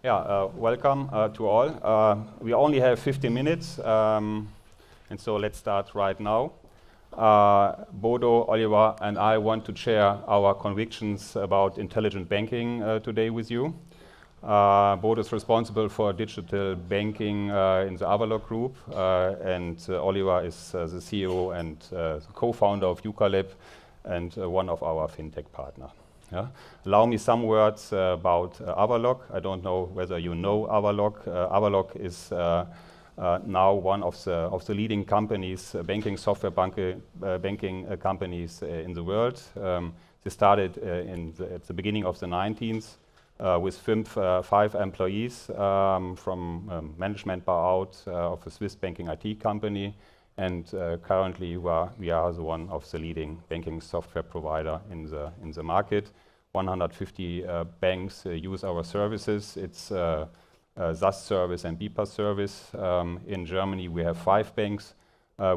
Welcome to all. We only have 15 minutes, and so let's start right now. Bodo, Oliver, and I want to share our convictions about intelligent banking today with you. Bodo is responsible for digital banking in the Avaloq group, and Oliver is the CEO and co-founder of YUKKA Lab and one of our fintech partners. Allow me some words about Avaloq. I don't know whether you know Avaloq. Avaloq is now one of the leading companies, banking software banking companies in the world. They started at the beginning of the 19th with 5 employees from management buyout of a Swiss banking IT company. And currently we are the one of the leading banking software provider in the market. 150 banks use our services. It's SaaS service and BPaaS service. In Germany we have 5 banks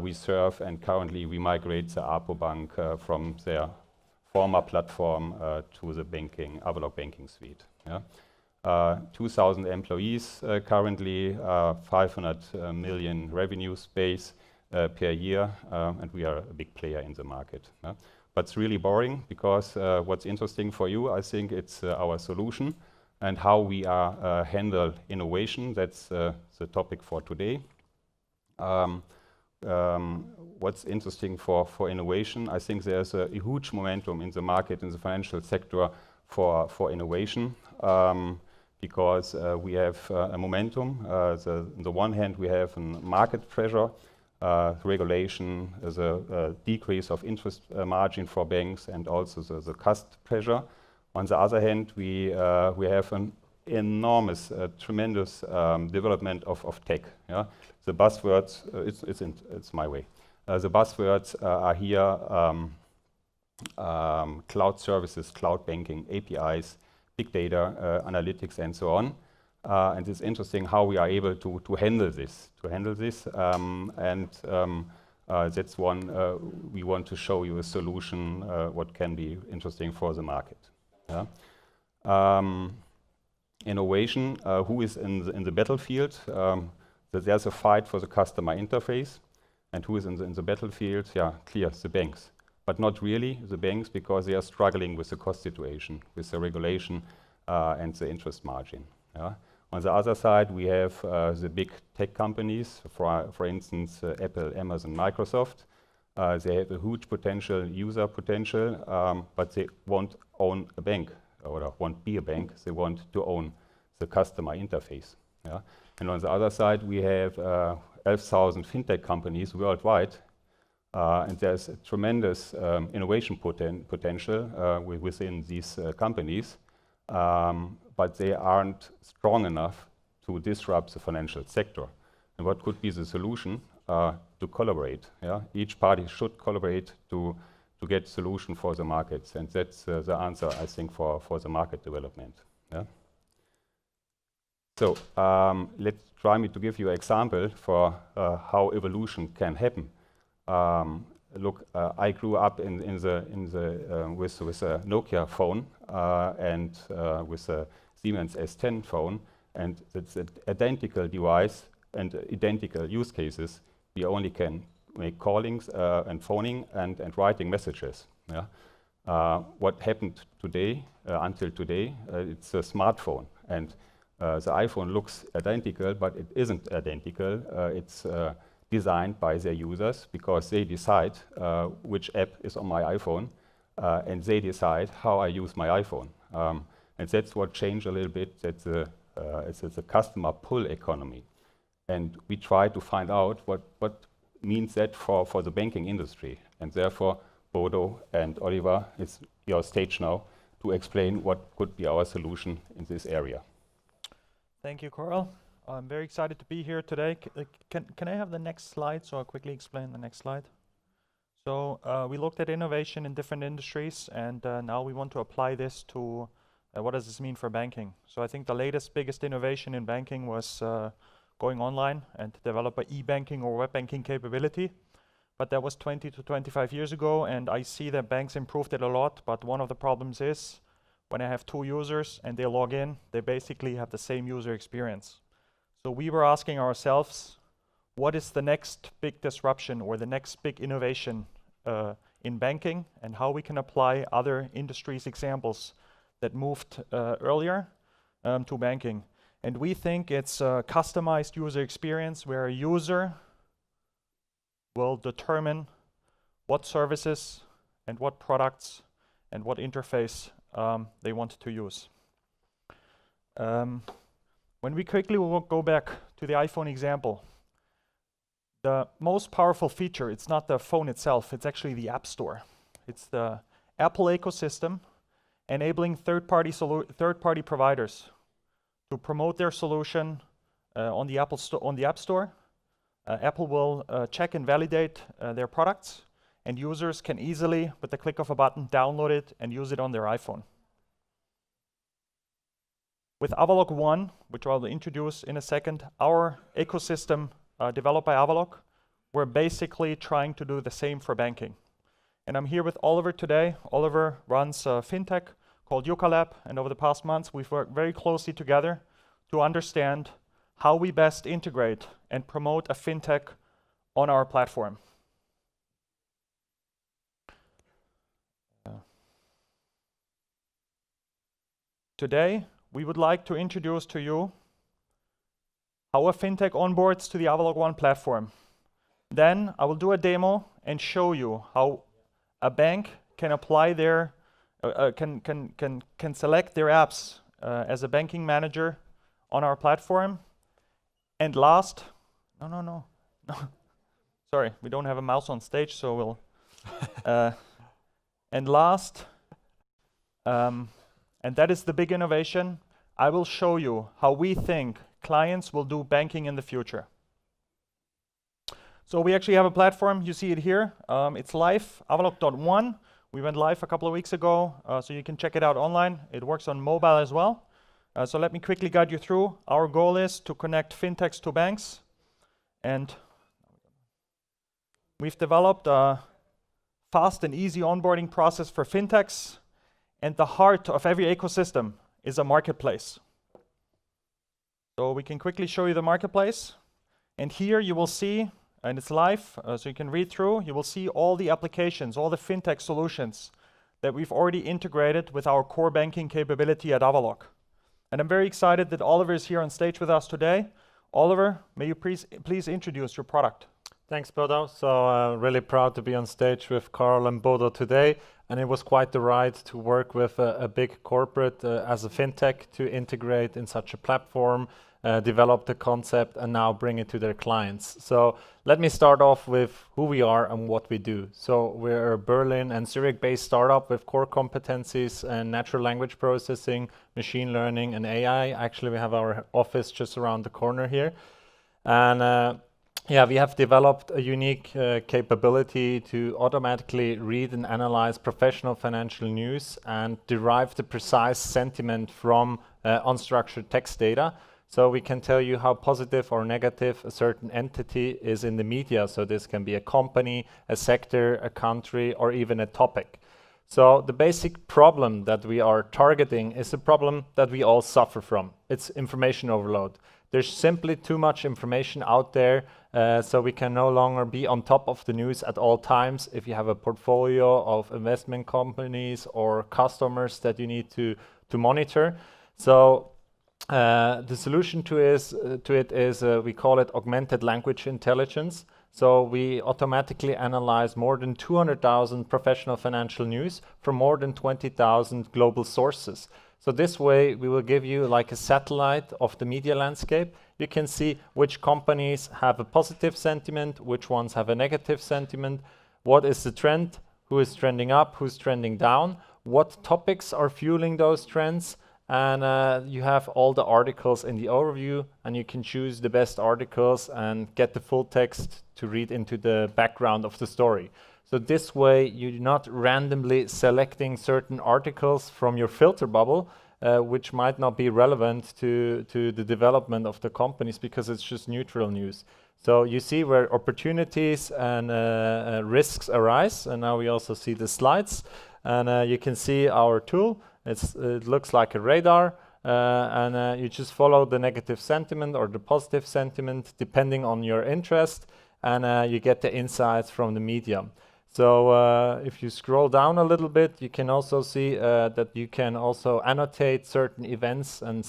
we serve, and currently we migrate the APO Bank from their former platform to the Avaloq banking suite. 2,000 employees currently, 500 million revenue space per year, and we are a big player in the market. But it's really boring because what's interesting for you, I think it's our solution and how we handle innovation. That's the topic for today. What's interesting for innovation, I think there's a huge momentum in the market, in the financial sector for innovation, because we have a momentum. On the one hand, we have a market pressure, regulation, as a decrease of interest margin for banks, and also the cost pressure. On the other hand, we have an enormous, tremendous development of tech. The buzzwords, it's my way. The buzzwords are here: cloud services, cloud banking, APIs, big data, analytics, and so on. And it's interesting how we are able to handle this. And that's one we want to show you a solution what can be interesting for the market. Innovation, who is in the battlefield? There's a fight for the customer interface, and who is in the battlefield? Clear, the banks. But not really the banks, because they are struggling with the cost situation, with the regulation and the interest margin. On the other side, we have the big tech companies, for instance, Apple, Amazon, Microsoft. They have a huge user potential, but they won't own a bank, or won't be a bank. They want to own the customer interface. And on the other side, we have 11,000 fintech companies worldwide, and there's a tremendous innovation potential within these companies. But they aren't strong enough to disrupt the financial sector. And what could be the solution? To collaborate. Each party should collaborate to get solution for the markets, and that's the answer, I think, for the market development. So let's try me to give you an example for how evolution can happen. Look, I grew up with a Nokia phone and with a Siemens S10 phone, and it's an identical device and identical use cases. We only can make callings and phoning and writing messages. What happened today, until today, it's a smartphone, and the iPhone looks identical, but it isn't identical. It's designed by their users, because they decide which app is on my iPhone, and they decide how I use my iPhone. And that's what changed a little bit. It's a customer pull economy. And we try to find out what means that for the banking industry. And therefore, Bodo and Oliver, it's your stage now to explain what could be our solution in this area. Thank you, Karl. I'm very excited to be here today. Can I have the next slide so I'll quickly explain the next slide? So we looked at innovation in different industries, and now we want to apply this to what does this mean for banking. So I think the latest, biggest innovation in banking was going online and to develop an e-banking or web banking capability. But that was 20 to 25 years ago, and I see that banks improved it a lot, but one of the problems is when I have 2 users and they log in, they basically have the same user experience. So we were asking ourselves, what is the next big disruption or the next big innovation in banking, and how we can apply other industries' examples that moved earlier to banking. And we think it's a customized user experience where a user will determine what services and what products and what interface they want to use. When we quickly will go back to the iPhone example, the most powerful feature, it's not the phone itself, it's actually the App Store. It's the Apple ecosystem enabling third-party providers to promote their solution on the App Store. Apple will check and validate their products, and users can easily, with the click of a button, download it and use it on their iPhone. With Avaloq 1, which I'll introduce in a second, our ecosystem developed by Avaloq, we're basically trying to do the same for banking. And I'm here with Oliver today. Oliver runs a fintech called YUKKA, and over the past months, we've worked very closely together to understand how we best integrate and promote a fintech on our platform. Today, we would like to introduce to you how a fintech onboards to the Avaloq 1 platform. Then I will do a demo and show you how a bank can apply their, can select their apps as a banking manager on our platform. And last, no. Sorry, we don't have a mouse on stage, so we'll. And last, and that is the big innovation, I will show you how we think clients will do banking in the future. So we actually have a platform, you see it here. It's live, Avaloq.1. We went live a couple of weeks ago, so you can check it out online. It works on mobile as well. So let me quickly guide you through. Our goal is to connect fintechs to banks. And we've developed a fast and easy onboarding process for fintechs. And the heart of every ecosystem is a marketplace. So we can quickly show you the marketplace. And here you will see, and it's live, so you can read through, you will see all the applications, all the fintech solutions that we've already integrated with our core banking capability at Avaloq. And I'm very excited that Oliver is here on stage with us today. Oliver, may you please introduce your product. Thanks, Bodo. So really proud to be on stage with Karl and Bodo today. And it was quite the ride to work with a big corporate as a fintech to integrate in such a platform, develop the concept, and now bring it to their clients. So let me start off with who we are and what we do. So we're a Berlin and Zurich-based startup with core competencies and natural language processing, machine learning, and AI. Actually, we have our office just around the corner here. And yeah, we have developed a unique capability to automatically read and analyze professional financial news and derive the precise sentiment from unstructured text data. So we can tell you how positive or negative a certain entity is in the media. So this can be a company, a sector, a country, or even a topic. So the basic problem that we are targeting is a problem that we all suffer from. It's information overload. There's simply too much information out there, so we can no longer be on top of the news at all times if you have a portfolio of investment companies or customers that you need to monitor. So the solution to it is we call it augmented language intelligence. So we automatically analyze more than 200,000 professional financial news from more than 20,000 global sources. So this way, we will give you like a satellite of the media landscape. You can see which companies have a positive sentiment, which ones have a negative sentiment, what is the trend, who is trending up, who's trending down, what topics are fueling those trends, and you have all the articles in the overview, and you can choose the best articles and get the full text to read into the background of the story. So this way, you're not randomly selecting certain articles from your filter bubble, which might not be relevant to the development of the companies because it's just neutral news. So you see where opportunities and risks arise, and now we also see the slides. And you can see our tool. It looks like a radar, and you just follow the negative sentiment or the positive sentiment depending on your interest, and you get the insights from the media. So if you scroll down a little bit, you can also see that you can also annotate certain events and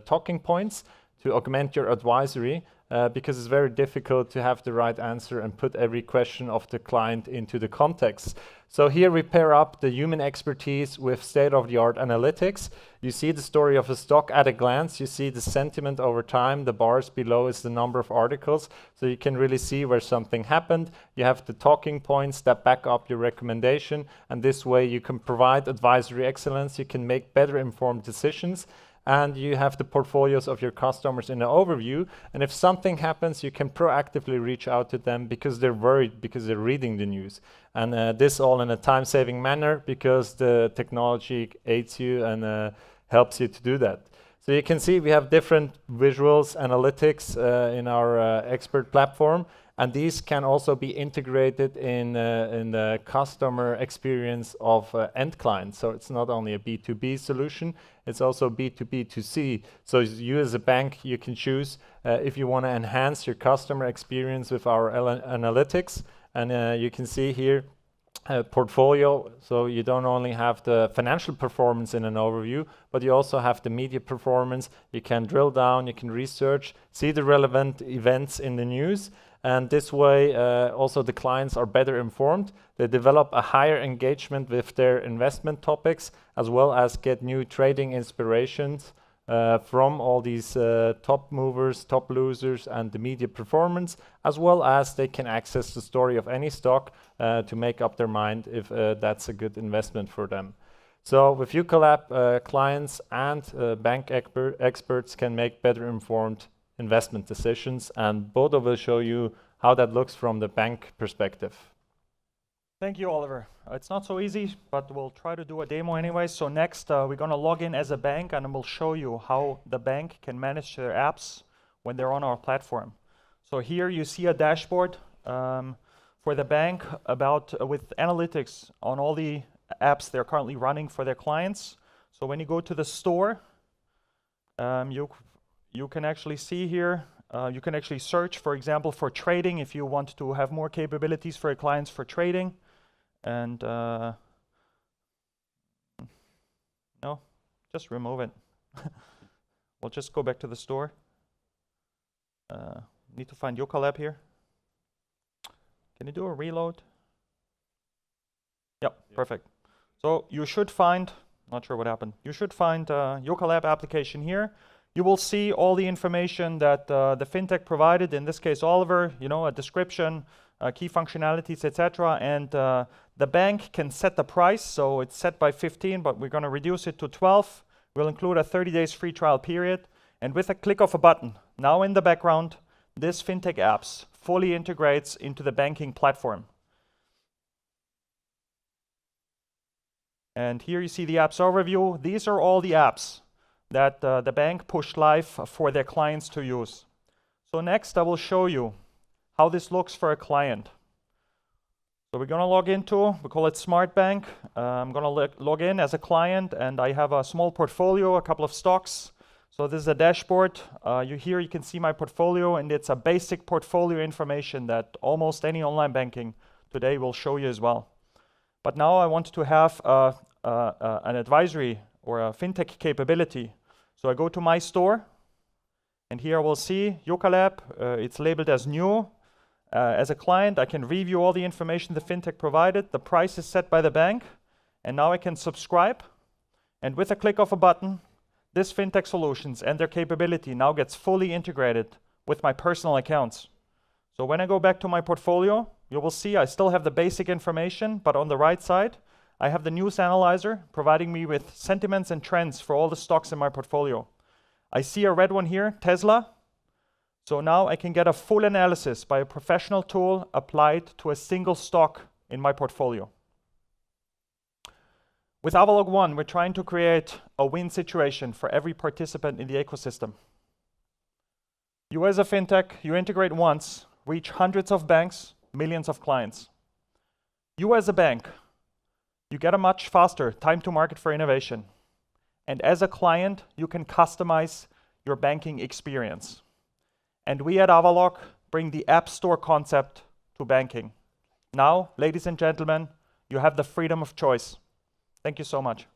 talking points to augment your advisory, because it's very difficult to have the right answer and put every question of the client into the context. So here we pair up the human expertise with state-of-the-art analytics. You see the story of a stock at a glance. You see the sentiment over time. The bars below is the number of articles. So you can really see where something happened. You have the talking points that back up your recommendation. And this way you can provide advisory excellence. You can make better informed decisions. And you have the portfolios of your customers in an overview. And if something happens, you can proactively reach out to them because they're worried, because they're reading the news. And this all in a time-saving manner because the technology aids you and helps you to do that. So you can see we have different visuals, analytics in our expert platform. And these can also be integrated in the customer experience of end clients. So it's not only a B2B solution, it's also B2B2C. So you as a bank, you can choose if you want to enhance your customer experience with our analytics. And you can see here portfolio. So you don't only have the financial performance in an overview, but you also have the media performance. You can drill down, you can research, see the relevant events in the news. And this way, also the clients are better informed. They develop a higher engagement with their investment topics, as well as get new trading inspirations from all these top movers, top losers, and the media performance, as well as they can access the story of any stock to make up their mind if that's a good investment for them. So with YUKKA Lab, clients and bank experts can make better informed investment decisions, and Bodo will show you how that looks from the bank perspective. Thank you, Oliver. It's not so easy, but we'll try to do a demo anyway. So next, we're going to log in as a bank, and we'll show you how the bank can manage their apps when they're on our platform. So here you see a dashboard for the bank with analytics on all the apps they're currently running for their clients. So when you go to the store, you can actually see here, you can actually search, for example, for trading if you want to have more capabilities for your clients for trading. And no, just remove it. We'll just go back to the store. Need to find YUKKA Lab here. Can you do a reload? Yep, perfect. So you should find, not sure what happened. You should find YUKKA Lab application here. You will see all the information that the fintech provided, in this case Oliver, a description, key functionalities, etc. And the bank can set the price, so it's set by 15, but we're going to reduce it to 12. We'll include a 30 days free trial period. And with a click of a button, now in the background, this fintech apps fully integrates into the banking platform. And here you see the apps overview. These are all the apps that the bank pushed live for their clients to use. So next I will show you how this looks for a client. So we're going to log into, we call it Smart Bank. I'm going to log in as a client, and I have a small portfolio, a couple of stocks. So this is a dashboard. Here you can see my portfolio, and it's a basic portfolio information that almost any online banking today will show you as well. But now I want to have an advisory or a fintech capability. So I go to my store, and here I will see YUKKA Lab. It's labeled as new. As a client, I can review all the information the fintech provided. The price is set by the bank, and now I can subscribe. And with a click of a button, this fintech solutions and their capability now gets fully integrated with my personal accounts. So when I go back to my portfolio, you will see I still have the basic information, but on the right side, I have the news analyzer providing me with sentiments and trends for all the stocks in my portfolio. I see a red one here, Tesla. So now I can get a full analysis by a professional tool applied to a single stock in my portfolio. With Avaloq 1, we're trying to create a win situation for every participant in the ecosystem. You as a fintech, you integrate once reach hundreds of banks, millions of clients. You as a bank, you get a much faster time to market for innovation. And as a client, you can customize your banking experience. And we at Avaloq bring the App Store concept to banking. Now, ladies and gentlemen, you have the freedom of choice. Thank you so much.